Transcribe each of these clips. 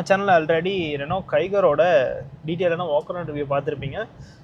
சேனலில் already Renault கைகரோட டீட்டெயிலான வாக் அரவுண்ட் ரிவ்யூ பார்த்துருப்பீங்க.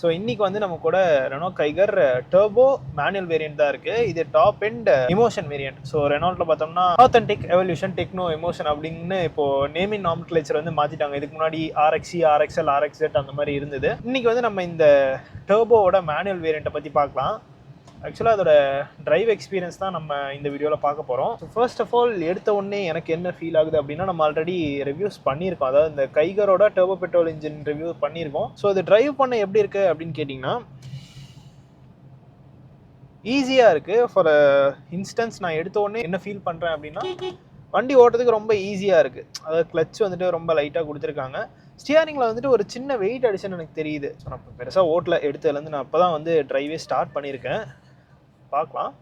ஸோ இன்றைக்கி வந்து நம்ம கூட Renault Kiger turbo manual variant தான் இருக்குது. இது top and emotion variant. So ரெனால்ட்டில் பார்த்தோம்னா ஆத்தென்டிக் எவல்யூஷன் டெக்னோ எமோஷன் அப்படின்னு இப்போது நேமிங் நாமென்க்ளேச்சர் வந்து மாற்றிட்டாங்க. இதுக்கு முன்னாடி RXE RXL RXZ அந்த மாதிரி இருந்தது. இன்றைக்கி வந்து நம்ம இந்த டர்போவோட மேனுவல் வேரியண்ட்டை பற்றி பார்க்கலாம். ஆக்சுவலாக அதோட டிரைவ் எக்ஸ்பீரியன்ஸ் தான் நம்ம இந்த வீடியோவில் பார்க்க போகிறோம். ஸோ ஃபர்ஸ்ட் ஆஃப் ஆல் எடுத்த உடனே எனக்கு என்ன ஃபீல் ஆகுது அப்படின்னா, நம்ம ஆல்ரெடி ரிவ்யூஸ் பண்ணியிருக்கோம். அதாவது இந்த கைகரோட டர்போ பெட்ரோல் இன்ஜின் ரிவ்யூ பண்ணியிருக்கோம். ஸோ இது டிரைவ் பண்ண எப்படி இருக்குது அப்படின்னு கேட்டிங்கன்னா, ஈஸியாக இருக்குது. ஃபார் இன்ஸ்டன்ஸ் நான் எடுத்த உடனே என்ன ஃபீல் பண்ணுறேன் அப்படின்னா, வண்டி ஓட்டுறதுக்கு ரொம்ப ஈஸியாக இருக்குது. அதாவது கிளச் வந்துட்டு ரொம்ப லைட்டாக கொடுத்துருக்காங்க. ஸ்டியரிங்கில் வந்துட்டு ஒரு சின்ன வெயிட் அடிஷன் எனக்கு தெரியுது. ஸோ நான் பெருசாக ஓட்டல, எடுத்ததுலேருந்து நான் அப்போ தான் வந்து டிரைவே ஸ்டார்ட் பண்ணியிருக்கேன். பார்க்கலாம்.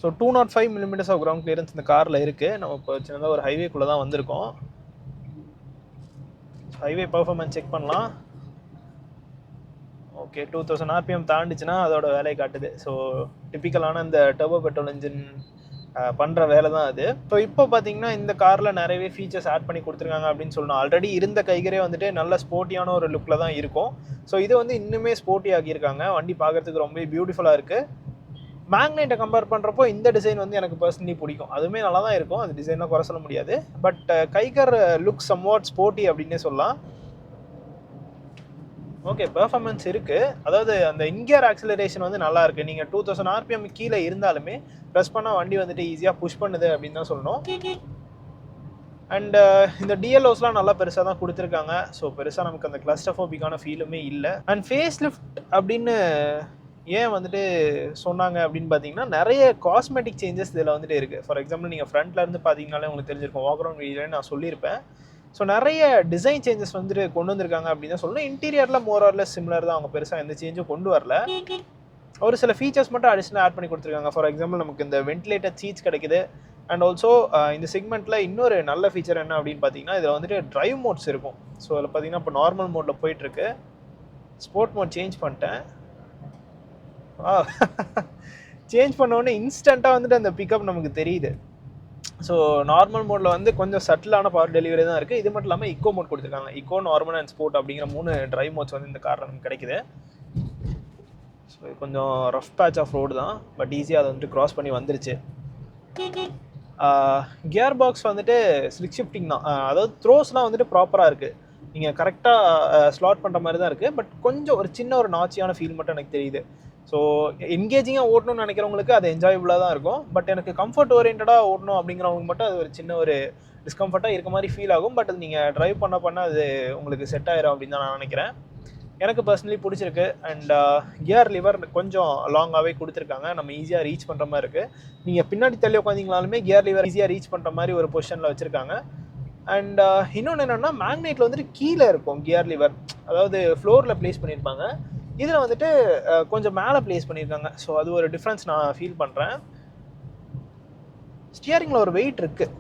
So 205 mm of ground clearance இந்த காரில் இருக்குது. நம்ம இப்போ சின்னதாக ஒரு ஹைவேக்குள்ளே தான் வந்திருக்கோம். ஹைவே பர்ஃபார்மன்ஸ் செக் பண்ணலாம். ஓகே, 2000 RPM தாண்டிச்சுன்னா அதோட வேலையை காட்டுது. ஸோ டிப்பிக்கலான இந்த டர்போ பெட்ரோல் இன்ஜின் பண்ணுற வேலை தான் அது. ஸோ இப்போ பார்த்தீங்கன்னா இந்த காரில் நிறையவே ஃபீச்சர்ஸ் ஆட் பண்ணி கொடுத்துருக்காங்க அப்படின்னு சொல்லணும். ஆல்ரெடி இருந்த கைகரே வந்துட்டு நல்ல ஸ்போர்ட்டியான ஒரு லுக்கில் தான் இருக்கும். ஸோ இது வந்து இன்னுமே ஸ்போர்ட்டி ஆகியிருக்காங்க. வண்டி பார்க்குறதுக்கு ரொம்ப பியூட்டிஃபுல்லாக இருக்குது. மேக்னைட்டை கம்பேர் பண்ணுறப்போ இந்த டிசைன் வந்து எனக்கு பர்சனலி பிடிக்கும். அதுவுமே நல்லா தான் இருக்கும், அது டிசைனாக குறை சொல்ல முடியாது. பட் கைகர் லுக் சம்வாட் ஸ்போர்ட்டி அப்படின்னே சொல்லலாம். ஓகே, பெர்ஃபார்மன்ஸ் இருக்குது. அதாவது அந்த இன்கியர் ஆக்சிலரேஷன் வந்து நல்லா இருக்குது. நீங்கள் 2000 RPM கீழே இருந்தாலுமே ப்ரெஸ் பண்ணால் வண்டி வந்துட்டு ஈஸியாக புஷ் பண்ணுது அப்படின்னு தான் சொல்லணும். அண்ட் இந்த டிஎல்ஓஸ்லாம் நல்லா பெருசாக தான் கொடுத்துருக்காங்க. ஸோ பெருசாக நமக்கு அந்த கிளஸ்டர்ஃபோபிக்கான ஃபீலுமே இல்லை. அண்ட் ஃபேஸ் லிஃப்ட் அப்படின்னு ஏன் வந்துட்டு சொன்னாங்க அப்படின்னு பார்த்தீங்கன்னா, நிறைய காஸ்மெட்டிக் சேஞ்சஸ் இதில் வந்துட்டு இருக்குது. ஃபார் எக்ஸாம்பிள் நீங்கள் ஃப்ரண்ட்டில் இருந்து பார்த்தீங்கனாலே உங்களுக்கு தெரிஞ்சிருக்கும். வாக் அரவுண்ட் வீடியோவில் நான் சொல்லியிருப்பேன். ஸோ நிறைய டிசைன் சேஞ்சஸ் வந்துட்டு கொண்டு வந்திருக்காங்க அப்படின்னு தான் சொல்லணும். இன்டீரியரில் மோர் ஆர்லெஸ் சிமிலர் தான். அவங்க பெருசாக எந்த சேஞ்சும் கொண்டு வரல. ஒரு சில ஃபீச்சர்ஸ் மட்டும் அடிஷனல் ஆட் பண்ணி கொடுத்துருக்காங்க. ஃபார் எக்ஸாம்பிள் நமக்கு இந்த வென்டிலேட்டட் சீட்ஸ் கிடைக்குது. அண்ட் ஆல்சோ இந்த செக்மெண்ட்டில் இன்னொரு நல்ல ஃபீச்சர் என்ன அப்படின்னு பார்த்தீங்கன்னா, இதில் வந்துட்டு ட்ரைவ் மோட்ஸ் இருக்கும். ஸோ அதில் பார்த்தீங்கன்னா இப்போ நார்மல் மோடில் போயிட்டுருக்கு. ஸ்போர்ட் மோட் சேஞ்ச் பண்ணிட்டேன். சேஞ்ச் பண்ணோடனே இன்ஸ்டண்ட்டாக வந்துட்டு அந்த பிக்கப் நமக்கு தெரியுது. ஸோ நார்மல் மோடில் வந்து கொஞ்சம் சட்டிலான பவர் டெலிவரி தான் இருக்குது. இது மட்டும் இல்லாமல் இக்கோ மோட் கொடுத்துருக்காங்க. இக்கோ, நார்மல் அண்ட் ஸ்போர்ட் அப்படிங்கிற 3 ட்ரைவ் மோட்ஸ் வந்து இந்த காரில் நமக்கு கிடைக்குது. ஸோ இது கொஞ்சம் ரஃப் பேட்ச் ஆஃப் ரோடு தான், பட் ஈஸியாக அதை வந்துட்டு க்ராஸ் பண்ணி வந்துருச்சு. கியர் பாக்ஸ் வந்துட்டு ஸ்லிக் ஷிஃப்டிங் தான். அதாவது த்ரோஸ்லாம் வந்துட்டு ப்ராப்பராக இருக்குது. நீங்கள் கரெக்டாக ஸ்லாட் பண்ணுற மாதிரி தான் இருக்குது. பட் கொஞ்சம் ஒரு சின்ன ஒரு நாச்சியான ஃபீல் மட்டும் எனக்கு தெரியுது. ஸோ என்கேஜிங்காக ஓட்டணும்னு நினைக்கிறவங்களுக்கு அது என்ஜாயபுளாக தான் இருக்கும். பட் எனக்கு கம்ஃபர்ட் ஓரியன்டாக ஓட்டணும் அப்படிங்கிறவங்களுக்கு மட்டும் அது ஒரு சின்ன ஒரு டிஸ்கம்ஃபர்ட்டாக இருக்க மாதிரி ஃபீல் ஆகும். பட் அது நீங்கள் ட்ரைவ் பண்ண அது உங்களுக்கு செட் ஆயிரும் அப்படின்னு தான் நான் நினைக்கிறேன். எனக்கு பர்சனலி பிடிச்சிருக்கு. அண்ட் கியர் லிவர் கொஞ்சம் லாங்காகவே கொடுத்துருக்காங்க. நம்ம ஈஸியாக ரீச் பண்ணுற மாதிரி இருக்குது. நீங்கள் பின்னாடி தள்ளி உட்காந்திங்களாலுமே கியர் லிவர் ஈஸியாக ரீச் பண்ணுற மாதிரி ஒரு பொசிஷனில் வச்சுருக்காங்க. அண்ட் இன்னொன்று என்னென்னா, மேக்னைட்டில் வந்துட்டு கீழே இருக்கும் கியர் லிவர். அதாவது ஃப்ளோரில் ப்ளேஸ் பண்ணியிருப்பாங்க. இதில் வந்துட்டு கொஞ்சம் மேலே ப்ளேஸ் பண்ணியிருக்காங்க. ஸோ அது ஒரு டிஃப்ரென்ஸ் நான் ஃபீல் பண்ணுறேன். ஸ்டியரிங்கில் ஒரு வெயிட் இருக்குது.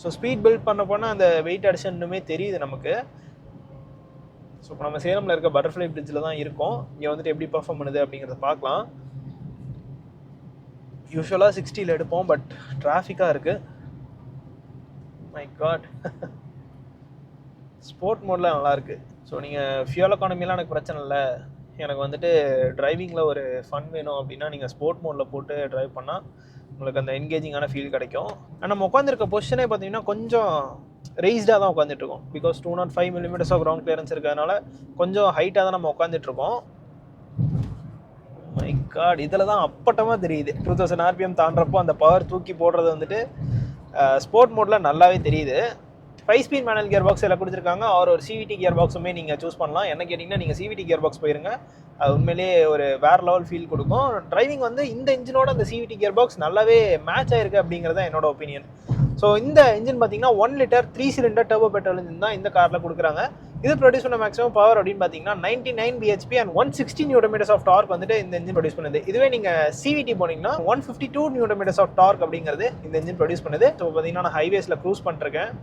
ஸோ ஸ்பீட் பில்ட் பண்ண அந்த வெயிட் அடிஷன் இன்னுமே தெரியுது நமக்கு. ஸோ இப்போ நம்ம சேலமில் இருக்க பட்டர்ஃப்ளை பிரிட்ஜில் தான் இருக்கோம். இங்கே வந்துட்டு எப்படி பர்ஃபார்ம் பண்ணுது அப்படிங்கிறத பார்க்கலாம். யூஸ்வலாக 60ல் எடுப்போம், பட் டிராஃபிக்காக இருக்குது. மை காட், ஸ்போர்ட் மோடில் நல்லாயிருக்கு. ஸோ நீங்கள் ஃபியூல் எக்கானமிலாம் எனக்கு பிரச்சனை இல்லை. எனக்கு வந்துட்டு டிரைவிங்கில் ஒரு ஃபன் வேணும் அப்படின்னா நீங்கள் ஸ்போர்ட் மோடில் போட்டு ட்ரைவ் பண்ணால் உங்களுக்கு அந்த என்கேஜிங்கான ஃபீல் கிடைக்கும். அண்ட் நம்ம உட்காந்துருக்க பொசிஷனே பார்த்தீங்கன்னா கொஞ்சம் ரெய்ஸ்டாக தான் உட்காந்துட்ருக்கோம். Because 205 mm of ground clearance இருக்கிறதுனால கொஞ்சம் ஹைட்டாக தான் நம்ம உட்காந்துட்ருக்கோம். மை காட், இதில் தான் அப்பட்டமாக தெரியுது. 2000 RPM தாண்டறப்போ அந்த பவர் தூக்கி போடுறது வந்துட்டு ஸ்போர்ட் மோடில் நல்லாவே தெரியுது. 5 ஸ்பீட் மேனுவல் கியர் பாக்ஸ் எல்லாம் கொடுத்துருக்காங்க. ஒரு CVT கியர் பாக்ஸுமே நீங்கள் சூஸ் பண்ணலாம். என்ன கேட்டிங்கன்னா நீங்கள் CVT கியர் பாக்ஸ் போயிருங்க. அது உண்மையிலேயே ஒரு வேறு லெவல் ஃபீல் கொடுக்கும். டிரைவிங் வந்து இந்த இன்ஜினோட அந்த CVT கியர் பாக்ஸ் நல்லாவே மேட்ச் ஆயிருக்கு அப்படிங்கிறது தான் என்னோட ஒப்பீனியன். ஸோ இந்த இன்ஜின் பார்த்தீங்கன்னா 1 litre 3 cylinder turbo petrol engine தான் இந்த காரில் கொடுக்குறாங்க. இது ப்ரொடியூஸ் பண்ண மேக்ஸிமம் பவர் அப்படின்னு பார்த்தீங்கன்னா 99 bhp and 160 Nm of torque வந்துட்டு இந்த இன்ஜின் ப்ரொடியூஸ் பண்ணுது. இதுவே நீங்கள் CVT போனீங்கன்னா 152 Nm ஆஃப் டார்க் அப்படிங்கிறது இந்த இன்ஜின் ப்ரொடியூஸ் பண்ணுது. ஸோ பார்த்தீங்கன்னா நான் ஹைவேஸில் க்ரூஸ் பண்ணிருக்கேன்.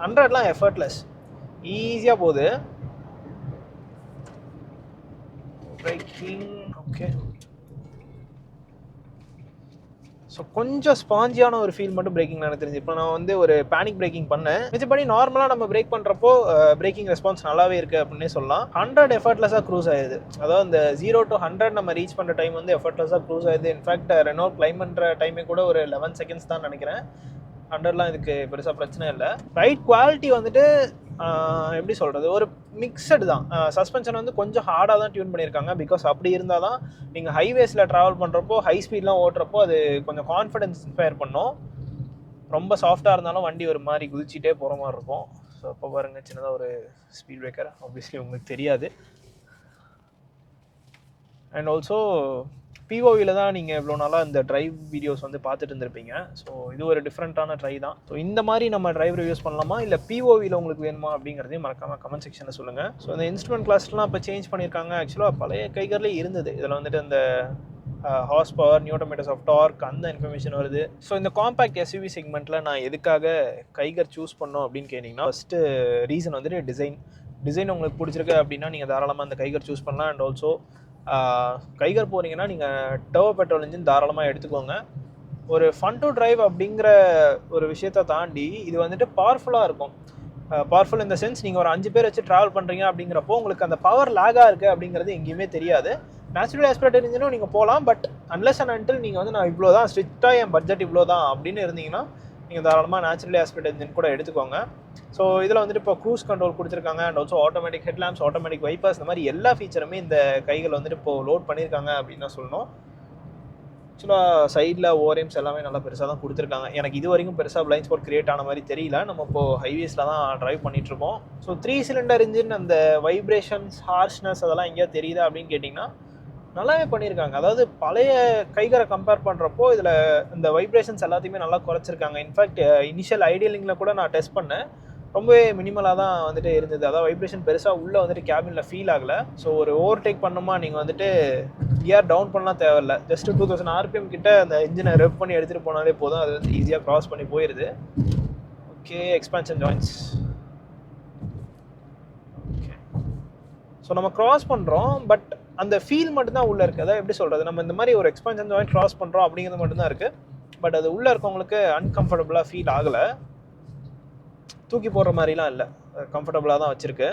100லாம் எஃபர்ட்லெஸ், ஈஸியாக போகுது. Braking okay. ஸோ ஸோ கொஞ்சம் ஸ்பாஞ்சியான ஒரு ஃபீல் மட்டும் பிரேக்கிங் எனக்கு தெரிஞ்சு. இப்போ நான் வந்து ஒரு பேனிக் பிரேக்கிங் பண்ணேன், மிச்சப்படி நார்மலாக நம்ம பிரேக் பண்ணுறப்போ பிரேக்கிங் ரெஸ்பான்ஸ் நல்லாவே இருக்குது அப்படின்னே சொல்லலாம். 100 எஃபர்ட்லெஸ்ஸாக க்ரூஸ் ஆயிடுது. அதாவது இந்த 0 to 100 நம்ம ரீச் பண்ணுற டைம் வந்து எஃபர்ட்லெஸ்ஸாக க்ரூஸ் ஆயிடுது. இன்ஃபேக்ட் ரெனோ கிளைம் பண்ணுற டைமே கூட ஒரு 11 செகண்ட்ஸ் தான் நினைக்கிறேன். 100லாம் இதுக்கு பெருசாக பிரச்சனை இல்லை. ரைட் குவாலிட்டி வந்துட்டு எப்படி சொல்கிறது, ஒரு மிக்சடு தான். சஸ்பென்ஷன் வந்து கொஞ்சம் ஹார்டாக தான் டியூன் பண்ணியிருக்காங்க. பிகாஸ் அப்படி இருந்தால் தான் நீங்கள் ஹைவேஸில் ட்ராவல் பண்ணுறப்போ, ஹை ஸ்பீட்லாம் ஓட்டுறப்போ அது கொஞ்சம் கான்ஃபிடென்ஸ் இன்ஸ்பயர் பண்ணும். ரொம்ப சாஃப்டாக இருந்தாலும் வண்டி ஒரு மாதிரி குதிச்சிட்டே போகிற மாதிரி இருக்கும். ஸோ இப்போ பாருங்கள், சின்னதாக ஒரு ஸ்பீட் பிரேக்கர், ஆப்வியஸ்லி உங்களுக்கு தெரியாது. அண்ட் ஆல்சோ பிஓவியில் தான் நீங்கள் இவ்வளோ நாளாக இந்த ட்ரைவ் வீடியோஸ் வந்து பார்த்துட்டு இருந்திருப்பீங்க. ஸோ இது ஒரு டிஃப்ரெண்ட்டான ட்ரை தான். ஸோ இந்த மாதிரி நம்ம ட்ரைவ் ரிவ்யூஸ் பண்ணலாமா, இல்லை பிஓவியில் உங்களுக்கு வேணுமா அப்படிங்கிறதையும் மறக்காமல் கமெண்ட் செக்ஷனில் சொல்லுங்கள். ஸோ இந்த இன்ஸ்ட்ருமெண்ட் கிளாஸ்லாம் இப்போ சேஞ்ச் பண்ணியிருக்காங்க. ஆக்சுவலாக பழைய கைகர்லேயே இருந்தது. இதில் வந்துட்டு அந்த horse power, newton metres of torque, அந்த இன்ஃபர்மேஷன் வருது. ஸோ இந்த காம்பேக்ட் எஸ்யூவி செக்மெண்ட்டில் நான் எதுக்காக கைகர் சூஸ் பண்ணோம் அப்படின்னு கேட்டிங்கன்னா, ஃபஸ்ட்டு ரீசன் வந்துட்டு டிசைன் உங்களுக்கு பிடிச்சிருக்கு அப்படின்னா நீங்கள் தாராளமாக அந்த கைகர் சூஸ் பண்ணலாம். அண்ட் ஆல்சோ கைகர் போகிறீங்கன்னா நீங்கள் டர்போ பெட்ரோல் இன்ஜின் தாராளமாக எடுத்துக்கோங்க. ஒரு ஃபன் டு டிரைவ் அப்படிங்கிற ஒரு விஷயத்தை தாண்டி இது வந்துட்டு பவர்ஃபுல்லாக இருக்கும். பவர்ஃபுல் இந்த சென்ஸ், நீங்கள் ஒரு 5 பேர் வச்சு ட்ராவல் பண்ணுறீங்க அப்படிங்கிறப்போ உங்களுக்கு அந்த பவர் லேகாக இருக்குது அப்படிங்கிறது எங்கேயுமே தெரியாது. நேச்சுரல் ஆஸ்பிரேட்டட் இன்ஜினும் நீங்கள் போகலாம், பட் அன்லெஸ் அண்ட் அன்டில் நீங்கள் வந்து நான் இவ்வளோ தான் ஸ்ட்ரிக்டாக என் பட்ஜெட் இவ்வளோ தான் அப்படின்னு இருந்தீங்கன்னா நீங்கள் தாராளமாக நேச்சுரலி ஆஸ்பிரேட்டட் இன்ஜின் கூட எடுத்துக்கோங்க. ஸோ இதில் வந்துட்டு இப்போ க்ரூஸ் கண்ட்ரோல் கொடுத்துருக்காங்க. And also automatic headlamps, automatic vipers, இந்த மாதிரி எல்லா ஃபீச்சருமே இந்த கைகள் வந்துட்டு இப்போது லோட் பண்ணியிருக்காங்க அப்படின்னு தான் சொல்லணும். ஆக்சுவலாக சைடில் ஓரேம்ஸ் எல்லாமே நல்லா பெருசாக தான் கொடுத்துருக்காங்க. எனக்கு இது வரைக்கும் பெருசாக பிளைண்ட் ஸ்பாட் கிரியேட் ஆன மாதிரி தெரியல. நம்ம இப்போது ஹைவேஸில் தான் ட்ரைவ் பண்ணிகிட்ருக்கோம். ஸோ 3 சிலிண்டர் இன்ஜின் அந்த வைப்ரேஷன்ஸ், ஹார்ஷ்னஸ் அதெல்லாம் எங்கேயா தெரியுதா அப்படின்னு கேட்டிங்கன்னா நல்லாவே பண்ணியிருக்காங்க. அதாவது பழைய கைகரை கம்பேர் பண்ணுறப்போ இதில் இந்த வைப்ரேஷன்ஸ் எல்லாத்தையுமே நல்லா குறைச்சிருக்காங்க. இன்ஃபேக்ட் இனிஷியல் ஐடியலிங்கில் கூட நான் டெஸ்ட் பண்ணேன், ரொம்பவே மினிமலாக தான் வந்துட்டு இருந்தது. அதாவது வைப்ரேஷன் பெருசாக உள்ளே வந்துட்டு கேபினில் ஃபீல் ஆகலை. ஸோ ஒரு ஓவர்டேக் பண்ணோமா நீங்கள் வந்துட்டு கியர் டவுன் பண்ணலாம் தேவையில்லை. ஜஸ்ட் 2000 RPM கிட்ட அந்த இன்ஜினை ரெவ் பண்ணி எடுத்துகிட்டு போனாலே போதும், அது வந்து ஈஸியாக க்ராஸ் பண்ணி போயிடுது. Okay, expansion joins. Okay, so நம்ம க்ராஸ் பண்ணுறோம், பட் அந்த ஃபீல் மட்டும்தான் உள்ளே இருக்குது. அதாவது எப்படி சொல்கிறது, நம்ம இந்த மாதிரி ஒரு எக்ஸ்பான்ஷன் ஜாயின்ட் க்ராஸ் பண்ணுறோம் அப்படிங்கிறது மட்டும்தான் இருக்குது. பட் அது உள்ளே இருக்கவங்களுக்கு அன்கம்ஃபர்டபுளாக ஃபீல் ஆகலை. தூக்கி போடுற மாதிரிலாம் இல்லை, கம்ஃபர்டபுளாக தான் வச்சுருக்கு.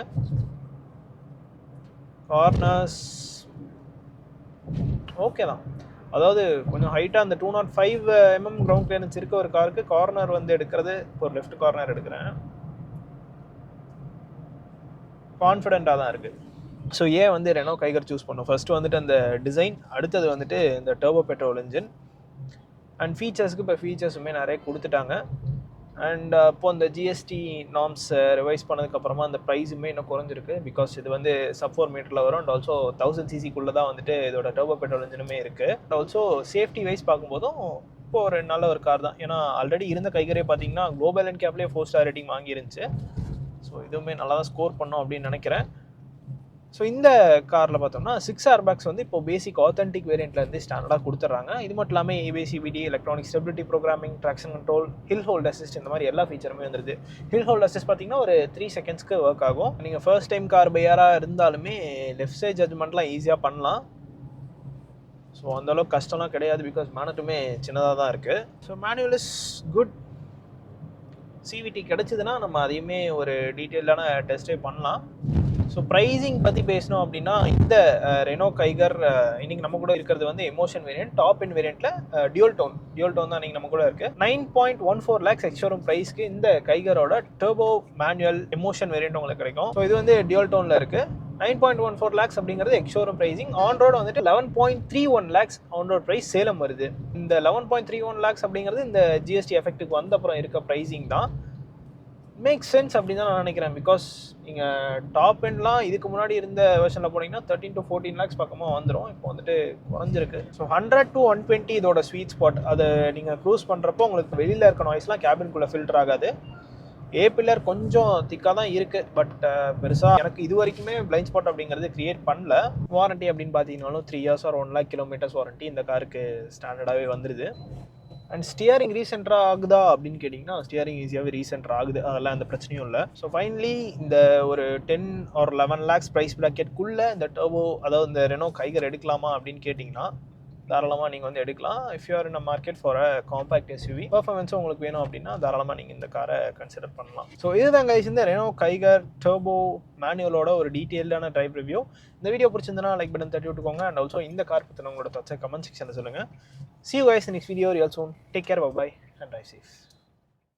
கார்னர்ஸ் ஓகே தான். அதாவது கொஞ்சம் ஹைட்டாக அந்த 205 mm கிரவுண்ட் கிளியரன்ஸ் இருக்க ஒரு காருக்கு கார்னர் வந்து எடுக்கிறது, ஒரு லெஃப்ட் கார்னர் எடுக்கிறேன், கான்ஃபிடென்ட்டாக தான் இருக்குது. ஸோ ஏன் வந்து ரெனோ கைகர் சூஸ் பண்ணோம், ஃபஸ்ட்டு வந்துட்டு அந்த டிசைன், அடுத்தது வந்துட்டு இந்த டர்போ பெட்ரோல் இன்ஜின். அண்ட் ஃபீச்சர்ஸ்க்கு இப்போ ஃபீச்சர்ஸுமே நிறைய கொடுத்துட்டாங்க. அண்ட் இப்போ அந்த ஜிஎஸ்டி நார்ம்ஸ் ரிவைஸ் பண்ணதுக்கப்புறமா அந்த ப்ரைஸுமே இன்னும் குறைஞ்சிருக்கு. பிகாஸ் இது வந்து sub-4 மீட்டரில் வரும். அண்ட் ஆல்சோ 1000 cc தான் வந்துட்டு இதோட டர்போ பெட்ரோல் இன்ஜினுமே இருக்குது. அண்ட் ஆல்சோ சேஃப்டி வைஸ் பார்க்கும்போதும் இப்போ ஒரு நல்ல ஒரு கார் தான். ஏன்னா ஆல்ரெடி இருந்த கைகரே பார்த்தீங்கன்னா குளோபல் அண்ட் கேப்லேயே 4 ஸ்டார் ரேட்டிங் வாங்கிருந்துச்சு. ஸோ இதுவுமே நல்லா தான் ஸ்கோர் பண்ணோம் அப்படின்னு நினைக்கிறேன். ஸோ இந்த காரில் பார்த்தோம்னா 6 ஏர்பேக்ஸ் வந்து இப்போ பேசிக் ஆத்தென்டிக் வேரியண்ட்லேருந்து ஸ்டாண்டர்டாக கொடுத்துட்றாங்க. இது மட்டும் இல்லாமல் ABS, CVT, electronic stability programming, traction control, hill hold assist, இந்த மாதிரி எல்லா ஃபீச்சருமே வந்துடுது. ஹில் ஹோல்ட் அசிஸ்ட் பார்த்தீங்கன்னா ஒரு 3 செகண்ட்ஸ்க்கு ஒர்க் ஆகும். நீங்கள் ஃபர்ஸ்ட் டைம் கார் பையராக இருந்தாலுமே லெஃப்ட் சைட் ஜட்மெண்ட்லாம் ஈஸியாக பண்ணலாம். ஸோ அந்தளவுக்கு கஷ்டம்லாம் கிடையாது, பிகாஸ் மேனட்டுமே சின்னதாக தான் இருக்குது. So manual is good. CVT கிடச்சிதுன்னா நம்ம அதையுமே ஒரு டீட்டெயிலான டெஸ்ட்டே பண்ணலாம். ஸோ ப்ரைஸிங் பற்றி பேசணும் அப்படின்னா இந்த ரெனோ கைகர் இன்றைக்கி நம்ம கூட இருக்கிறது வந்து எமோஷன் வேரியன்ட், டாப் இன் வேரியண்ட்டில் டியூல் டோன் தான் இன்றைக்கி நம்ம கூட இருக்குது. 9.14 lakhs எக்ஸ்ஷோரூம் ப்ரைஸ்க்கு இந்த கைகரோட டர்போ மேனுவல் எமோஷன் வேரியண்ட் உங்களுக்கு கிடைக்கும். ஸோ இது வந்து டியூல் டோனில் இருக்குது. 9.14 lakhs அப்படிங்கிறது எக்ஸ்ஷோரூம் ப்ரைஸிங். ஆன் ரோடு வந்துட்டு 11.31 lakhs on road price Salem வருது. இந்த 11.31 lakhs அப்படிங்கிறது இந்த ஜிஎஸ்டி எஃபெக்ட்டுக்கு வந்த அப்புறம் இருக்க ப்ரைஸிங் தான். மேக் சென்ஸ் அப்படின்னு தான் நான் நினைக்கிறேன். பிகாஸ் நீங்கள் டாப் எண்ட்லாம் இதுக்கு முன்னாடி இருந்த வெர்ஷனில் போனீங்கன்னா 13 to 14 lakhs பக்கமாக வந்துடும். இப்போ வந்துட்டு குறைஞ்சிருக்கு. ஸோ 100 to 120 இதோட ஸ்வீட் ஸ்பாட். அதை நீங்கள் க்ரூஸ் பண்ணுறப்போ உங்களுக்கு வெளியில் இருக்க நாய்ஸ்லாம் கேபின்குள்ளே ஃபில்டர் ஆகாது. பில்லர் கொஞ்சம் திக்காக தான் இருக்குது, பட் பெருசாக எனக்கு இது வரைக்குமே பிளைண்ட் ஸ்பாட் அப்படிங்கிறது க்ரியேட் பண்ணல. வாரண்ட்டி அப்படின்னு பார்த்தீங்கன்னாலும் 3 years or 1 lakh kilometers warranty இந்த காருக்கு ஸ்டாண்டர்டாகவே வந்துடுது. அண்ட் ஸ்டியரிங் ரீசென்டராக ஆகுதா அப்படின்னு கேட்டிங்கன்னா ஸ்டியரிங் ஈஸியாகவே ரீசென்டர் ஆகுது, அதெல்லாம் எந்த பிரச்சனையும் இல்லை. ஸோ ஃபைனலி இந்த ஒரு 10 or 11 lakhs ப்ரைஸ் ப்ராக்கெட்குள்ளே இந்த டர்போ, அதாவது இந்த ரெனோ கைகர் எடுக்கலாமா அப்படின்னு கேட்டிங்கன்னா தாராளமாக நீங்கள் வந்து எடுக்கலாம். If you are in a market for a compact SUV பர்ஃபார்மன்ஸும் உங்களுக்கு வேணும் அப்படின்னா தாராளமாக நீங்கள் இந்த காரை கன்சிடர் பண்ணலாம். ஸோ இதுதான் கைஸ் இந்த ரெனோ கைகர் டர்போ மேனுவலோட ஒரு டீட்டெயில்டான டிரைவ் ரிவ்யூ. இந்த வீடியோ பிடிச்சிருந்தனா லைக் பட்டன் தட்டி விட்டுக்கோங்க. அண்ட் ஆல்சோ இந்த கார் பற்றின உங்களோட தாட்ஸை கமெண்ட் செக்ஷனில் சொல்லுங்கள். See you guys in next video real soon. Take care, bye bye and drive safe.